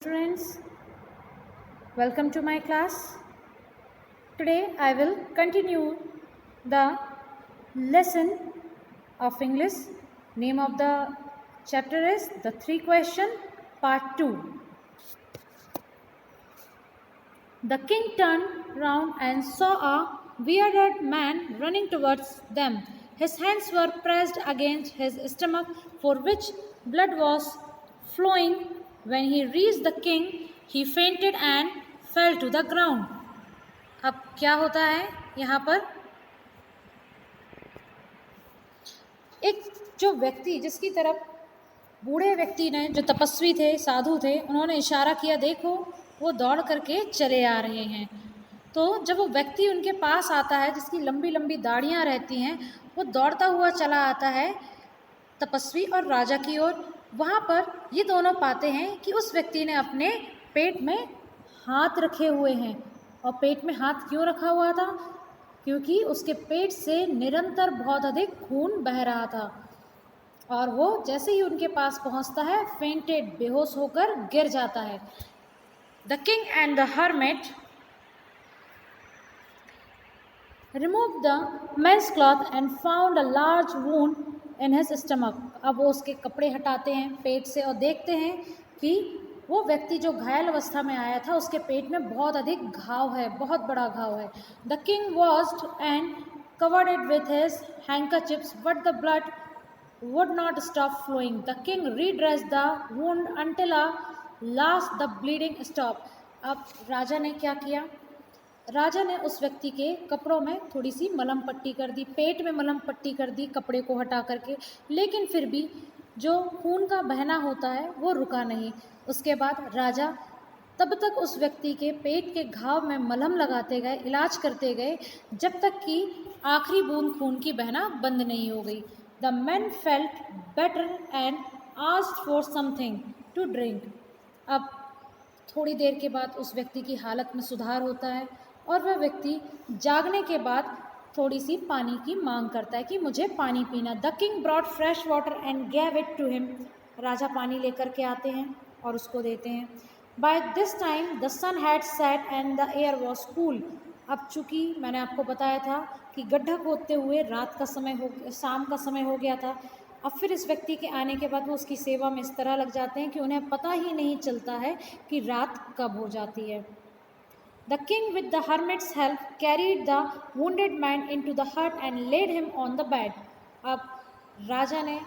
Students, welcome to my class. Today I will continue the lesson of English. Name of the chapter is The Three Question Part 2. The king turned round and saw a bearded man running towards them. His hands were pressed against his stomach, for which blood was flowing. When he reached the king, he fainted and fell to the ground. अब क्या होता है यहाँ पर? एक जो व्यक्ति जिसकी तरफ बूढ़े व्यक्ति ने, जो तपस्वी थे, साधु थे, उन्होंने इशारा किया, देखो वो दौड़ करके चले आ रहे हैं। तो जब वो व्यक्ति उनके पास आता है, जिसकी लंबी लंबी दाढ़ियाँ रहती हैं, वो दौड़ता हुआ चला आता है तपस्वी और राजा की ओर। वहाँ पर ये दोनों पाते हैं कि उस व्यक्ति ने अपने पेट में हाथ रखे हुए हैं। और पेट में हाथ क्यों रखा हुआ था? क्योंकि उसके पेट से निरंतर बहुत अधिक खून बह रहा था। और वो जैसे ही उनके पास पहुंचता है, फेंटेड, बेहोश होकर गिर जाता है। The king and the hermit remove the man's cloth and found a large wound in his stomach. अब वो उसके कपड़े हटाते हैं पेट से और देखते हैं कि वो व्यक्ति जो घायल अवस्था में आया था, उसके पेट में बहुत अधिक घाव है, बहुत बड़ा घाव है। The king washed and covered it with his handkerchiefs, but the blood would not stop flowing. The king redressed the wound until at last the bleeding stopped. अब राजा ने क्या किया? राजा ने उस व्यक्ति के कपड़ों में थोड़ी सी मलहम पट्टी कर दी, पेट में मलहम पट्टी कर दी कपड़े को हटा करके, लेकिन फिर भी जो खून का बहना होता है वो रुका नहीं। उसके बाद राजा तब तक उस व्यक्ति के पेट के घाव में मलहम लगाते गए, इलाज करते गए, जब तक कि आखिरी बूंद खून की बहना बंद नहीं हो गई। The men felt better and asked for something to drink. अब थोड़ी देर के बाद उस व्यक्ति की हालत में सुधार होता है और वह व्यक्ति जागने के बाद थोड़ी सी पानी की मांग करता है कि मुझे पानी पीना। The king brought fresh water and gave it to him. राजा पानी लेकर के आते हैं और उसको देते हैं। By this time the sun had set and the air was cool. अब चूँकि मैंने आपको बताया था कि गड्ढा खोदते हुए रात का समय हो, शाम का समय हो गया था। अब फिर इस व्यक्ति के आने के बाद वो उसकी सेवा में इस तरह लग जाते हैं कि उन्हें पता ही नहीं चलता है कि रात कब हो जाती है। The king with the hermit's help carried the wounded man into the hut and led him on the bed. अब राजा ने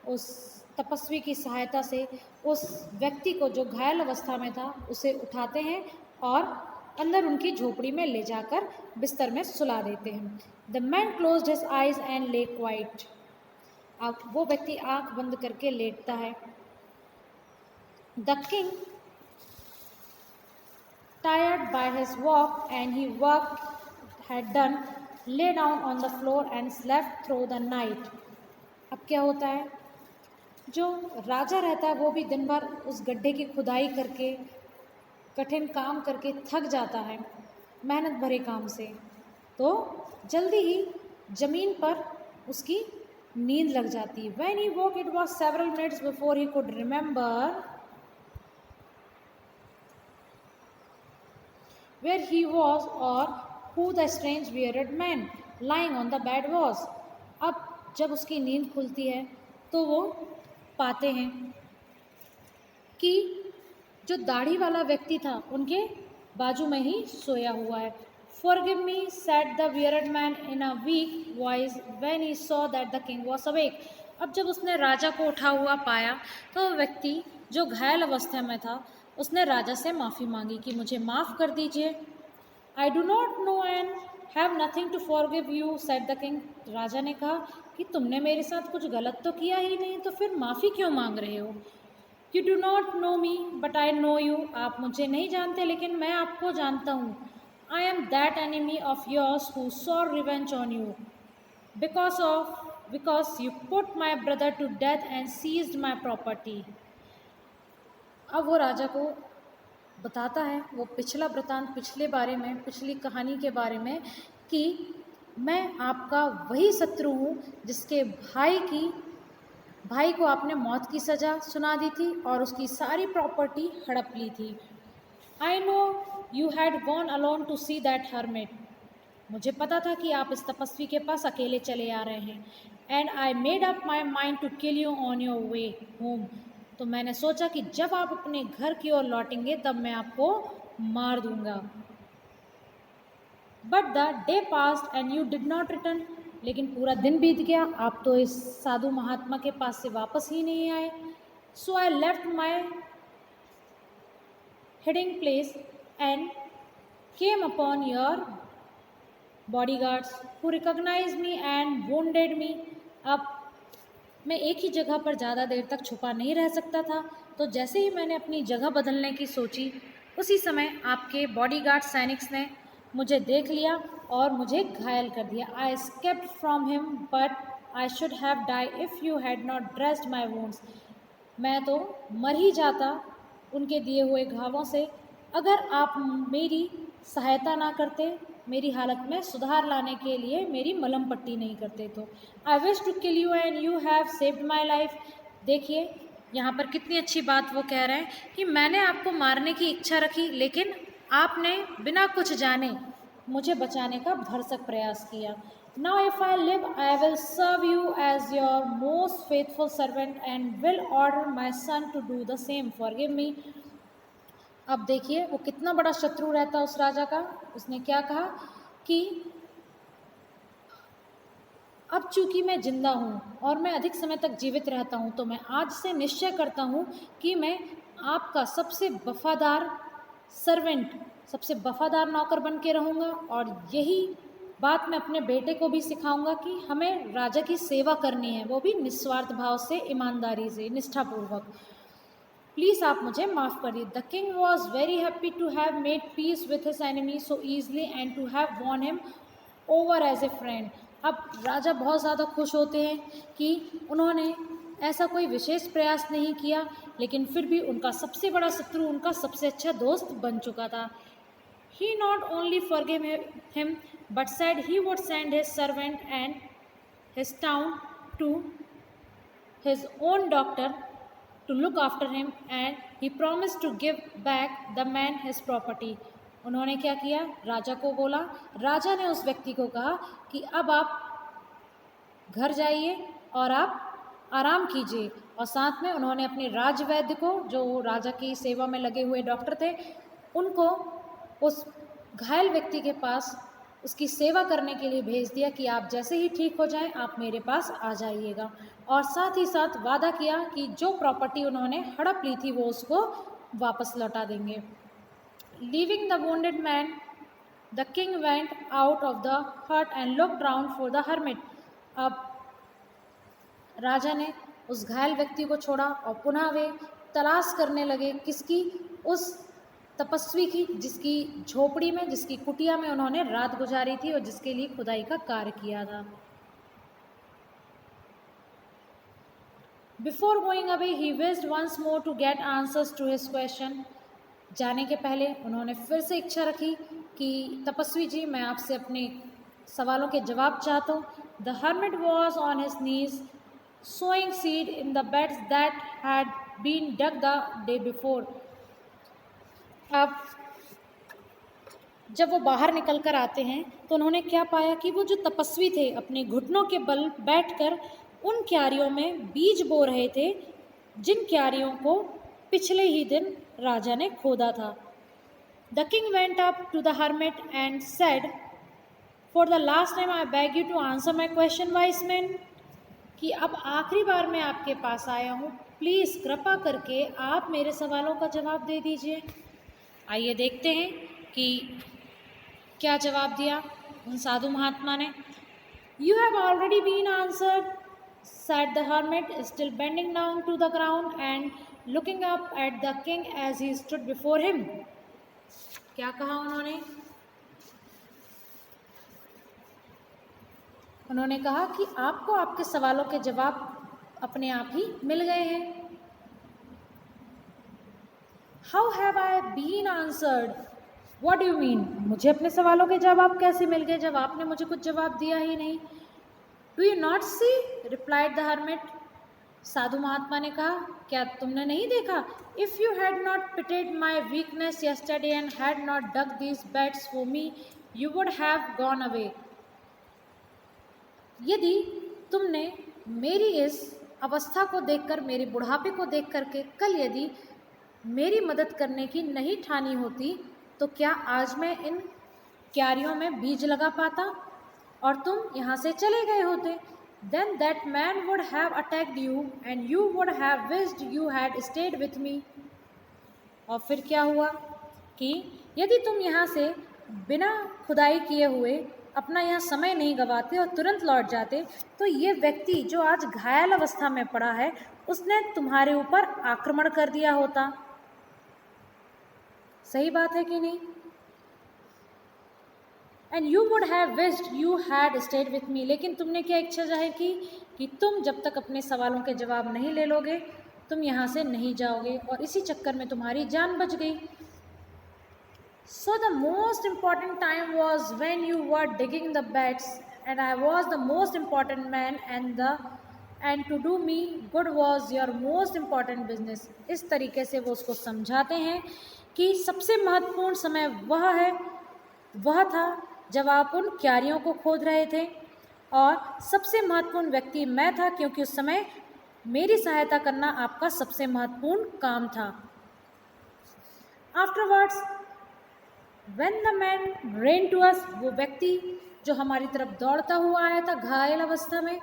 उस तपस्वी की सहायता से उस व्यक्ति को, जो घायल अवस्था में था, उसे उठाते हैं और अंदर उनकी झोपड़ी में ले जाकर बिस्तर में सुला देते हैं। The man closed his eyes and ले क्वाइट। अब वो व्यक्ति आंख बंद करके लेटता है। The king tired by his walk and he work had done, lay down on the floor and slept through the night. अब क्या होता है? जो राजा रहता है वो भी दिन भर उस गड्ढे की खुदाई करके, कठिन काम करके थक जाता है, मेहनत भरे काम से, तो जल्दी ही जमीन पर उसकी नींद लग जाती है। When he woke it was several minutes before he could remember where he was or who the strange bearded man lying on the bed was. अब जब उसकी नींद खुलती है तो वो पाते हैं कि जो दाढ़ी वाला व्यक्ति था उनके बाजू में ही सोया हुआ है। Forgive me, said the bearded man in a weak voice when he saw that the king was awake. अब जब उसने राजा को उठा हुआ पाया तो व्यक्ति जो घायल अवस्था में था, उसने राजा से माफ़ी मांगी कि मुझे माफ़ कर दीजिए। I do not know and have nothing to forgive you, said the king. राजा ने कहा कि तुमने मेरे साथ कुछ गलत तो किया ही नहीं, तो फिर माफ़ी क्यों मांग रहे हो? You do not know me, but I know you. आप मुझे नहीं जानते लेकिन मैं आपको जानता हूँ। I am that enemy of yours who sought revenge on you because you put my brother to death and seized my property. अब वो राजा को बताता है वो पिछला वृतांत, पिछले बारे में, पिछली कहानी के बारे में, कि मैं आपका वही शत्रु हूँ जिसके भाई की भाई को आपने मौत की सज़ा सुना दी थी और उसकी सारी प्रॉपर्टी हड़प ली थी। I know you had gone alone to see that hermit. मुझे पता था कि आप इस तपस्वी के पास अकेले चले आ रहे हैं। And I made up my mind to kill you on your way home. तो मैंने सोचा कि जब आप अपने घर की ओर लौटेंगे तब मैं आपको मार दूंगा। But the day past and you did not return. लेकिन पूरा दिन बीत गया, आप तो इस साधु महात्मा के पास से वापस ही नहीं आए। So I left my hiding place and came upon your bodyguards who recognize me and wounded me. अब मैं एक ही जगह पर ज़्यादा देर तक छुपा नहीं रह सकता था, तो जैसे ही मैंने अपनी जगह बदलने की सोची, उसी समय आपके बॉडीगार्ड सैनिक्स ने मुझे देख लिया और मुझे घायल कर दिया। I escaped from him but I should have die if you had not dressed my wounds. मैं तो मर ही जाता उनके दिए हुए घावों से, अगर आप मेरी सहायता ना करते, मेरी हालत में सुधार लाने के लिए मेरी मलहम पट्टी नहीं करते। तो I wish to kill you and you have saved my life. देखिए यहाँ पर कितनी अच्छी बात वो कह रहे हैं कि मैंने आपको मारने की इच्छा रखी, लेकिन आपने बिना कुछ जाने मुझे बचाने का भरसक प्रयास किया। Now if I live, I will serve you as your most faithful servant and will order my son to do the same. Forgive me. अब देखिए वो कितना बड़ा शत्रु रहता उस राजा का। उसने क्या कहा कि अब चूंकि मैं जिंदा हूँ और मैं अधिक समय तक जीवित रहता हूँ, तो मैं आज से निश्चय करता हूँ कि मैं आपका सबसे वफादार सर्वेंट, सबसे वफादार नौकर बन के रहूँगा। और यही बात मैं अपने बेटे को भी सिखाऊंगा कि हमें राजा की सेवा करनी है, वो भी निस्वार्थ भाव से, ईमानदारी से, निष्ठापूर्वक। प्लीज़ आप मुझे माफ़ करिए। The king was very happy to have made peace with his enemy so easily and to have won him over as a friend. अब राजा बहुत ज़्यादा खुश होते हैं कि उन्होंने ऐसा कोई विशेष प्रयास नहीं किया, लेकिन फिर भी उनका सबसे बड़ा शत्रु उनका सबसे अच्छा दोस्त बन चुका था। He not only forgave him but said he would send his servant and his town to his own doctor to look after him and he promised to give back the man his property. उन्होंने क्या किया, राजा को बोला, राजा ने उस व्यक्ति को कहा कि अब आप घर जाइए और आप आराम कीजिए। और साथ में उन्होंने अपने राजवैद्य को, जो राजा की सेवा में लगे हुए डॉक्टर थे, उनको उस घायल व्यक्ति के पास उसकी सेवा करने के लिए भेज दिया कि आप जैसे ही ठीक हो जाएं आप मेरे पास आ जाइएगा। और साथ ही साथ वादा किया कि जो प्रॉपर्टी उन्होंने हड़प ली थी वो उसको वापस लौटा देंगे। Leaving the wounded man the king went out of the hut and looked round for the hermit. अब राजा ने उस घायल व्यक्ति को छोड़ा और पुनः वे तलाश करने लगे किसकी, उस तपस्वी की, जिसकी झोपड़ी में, जिसकी कुटिया में उन्होंने रात गुजारी थी और जिसके लिए खुदाई का कार्य किया था। Before going away he wished once more to get answers to his question. जाने के पहले उन्होंने फिर से इच्छा रखी कि तपस्वी जी, मैं आपसे अपने सवालों के जवाब चाहता हूँ। The hermit was on his knees sowing seed in the beds that had been dug the day before. अब जब वो बाहर निकल कर आते हैं तो उन्होंने क्या पाया कि वो जो तपस्वी थे अपने घुटनों के बल बैठकर उन क्यारियों में बीज बो रहे थे, जिन क्यारियों को पिछले ही दिन राजा ने खोदा था। The king went up to the hermit and said, for the last time I beg you to answer my question wise man, कि अब आखिरी बार मैं आपके पास आया हूँ, प्लीज़ कृपा करके आप मेरे सवालों का जवाब दे दीजिए। आइए देखते हैं कि क्या जवाब दिया उन साधु महात्मा ने। You have already been answered, said the hermit, still bending down to the ground and looking up at the king as he stood before him. क्या कहा उन्होंने? उन्होंने कहा कि आपको आपके सवालों के जवाब अपने आप ही मिल गए हैं। How have I been answered? What do you mean? मुझे अपने सवालों के जवाब कैसे मिल गए जब आपने मुझे कुछ जवाब दिया ही नहीं? Do you not see? Replied the hermit. साधु महात्मा ने कहा, क्या तुमने नहीं देखा? If you had not pitied my weakness yesterday and had not dug these beds for me, you would have gone away. यदि तुमने मेरी इस अवस्था को देखकर, मेरे बुढ़ापे को देख करके कल यदि मेरी मदद करने की नहीं ठानी होती, तो क्या आज मैं इन क्यारियों में बीज लगा पाता और तुम यहाँ से चले गए होते। Then that man would have attacked you and you would have wished you had stayed with me। और फिर क्या हुआ कि यदि तुम यहाँ से बिना खुदाई किए हुए अपना यहाँ समय नहीं गवाते और तुरंत लौट जाते, तो ये व्यक्ति जो आज घायल अवस्था में पड़ा है, उसने तुम्हारे ऊपर आक्रमण कर दिया होता। सही बात है कि नहीं? And you would have wished you had stayed with me. लेकिन तुमने क्या इच्छा जाहिर की कि तुम जब तक अपने सवालों के जवाब नहीं ले लोगे, तुम यहाँ से नहीं जाओगे, और इसी चक्कर में तुम्हारी जान बच गई। So the most important time was when you were digging the beds and I was the most important man and to do me good was your most important business. इस तरीके से वो उसको समझाते हैं कि सबसे महत्वपूर्ण समय वह था जब आप उन क्यारियों को खोद रहे थे, और सबसे महत्वपूर्ण व्यक्ति मैं था, क्योंकि उस समय मेरी सहायता करना आपका सबसे महत्वपूर्ण काम था। Afterwards when the man ran to us, वो व्यक्ति जो हमारी तरफ दौड़ता हुआ आया था घायल अवस्था में,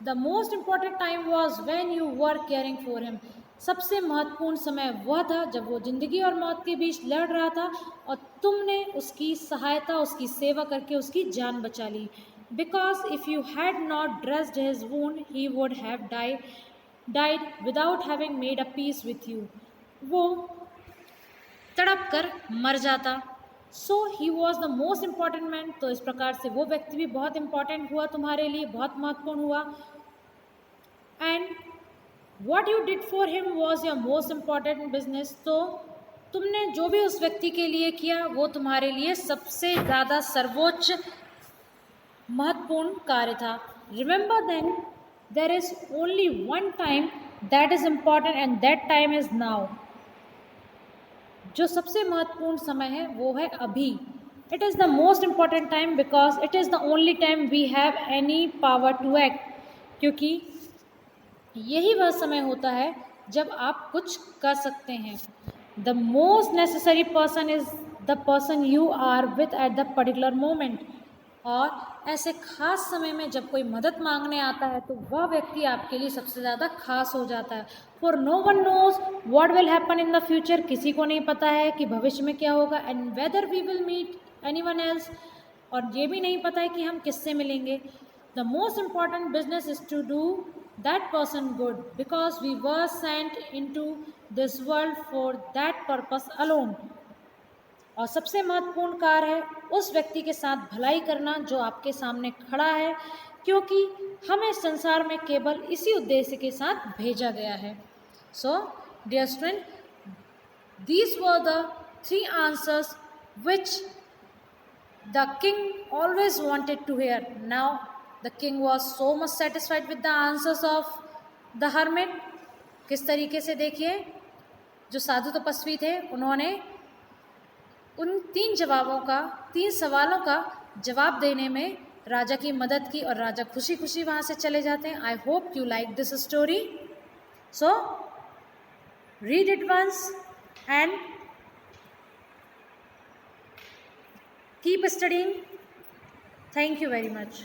the most important time was when you were caring for him. सबसे महत्वपूर्ण समय वह था जब वो ज़िंदगी और मौत के बीच लड़ रहा था और तुमने उसकी सहायता, उसकी सेवा करके उसकी जान बचा ली। Because if you had not dressed his wound he would have died without having made a peace with you. वो तड़प कर मर जाता। So he was the most important man. तो इस प्रकार से वो व्यक्ति भी बहुत इम्पॉर्टेंट हुआ तुम्हारे लिए, बहुत महत्वपूर्ण हुआ। And what you did for him was your most important business. तो तुमने जो भी उस व्यक्ति के लिए किया वो तुम्हारे लिए सबसे ज़्यादा सर्वोच्च महत्वपूर्ण कार्य था। Remember then there is only one time that is important and that time is now. जो सबसे महत्वपूर्ण समय है वो है अभी। It is the most important time because it is the only time we have any power to act. क्योंकि यही वह समय होता है जब आप कुछ कर सकते हैं। The most necessary person is the person you are with at the particular moment. और ऐसे खास समय में जब कोई मदद मांगने आता है तो वह व्यक्ति आपके लिए सबसे ज़्यादा खास हो जाता है। For no one knows what will happen in the future. किसी को नहीं पता है कि भविष्य में क्या होगा। And whether we will meet any one else, और ये भी नहीं पता है कि हम किससे मिलेंगे। The most important business is to do that person good because we were sent into this world for that purpose alone। और सबसे महत्वपूर्ण कार्य है उस व्यक्ति के साथ भलाई करना जो आपके सामने खड़ा है, क्योंकि हमें संसार में केवल इसी उद्देश्य के साथ भेजा गया है। So dear student, these were the 3 answers which the king always wanted to hear. Now the king was so much satisfied with the answers of the hermit। किस तरीके से देखिए, जो साधु तपस्वी थे उन्होंने उन 3 सवालों का जवाब देने में राजा की मदद की, और राजा खुशी खुशी वहाँ से चले जाते हैं। I hope you like this story. So read it once and keep studying. Thank you very much.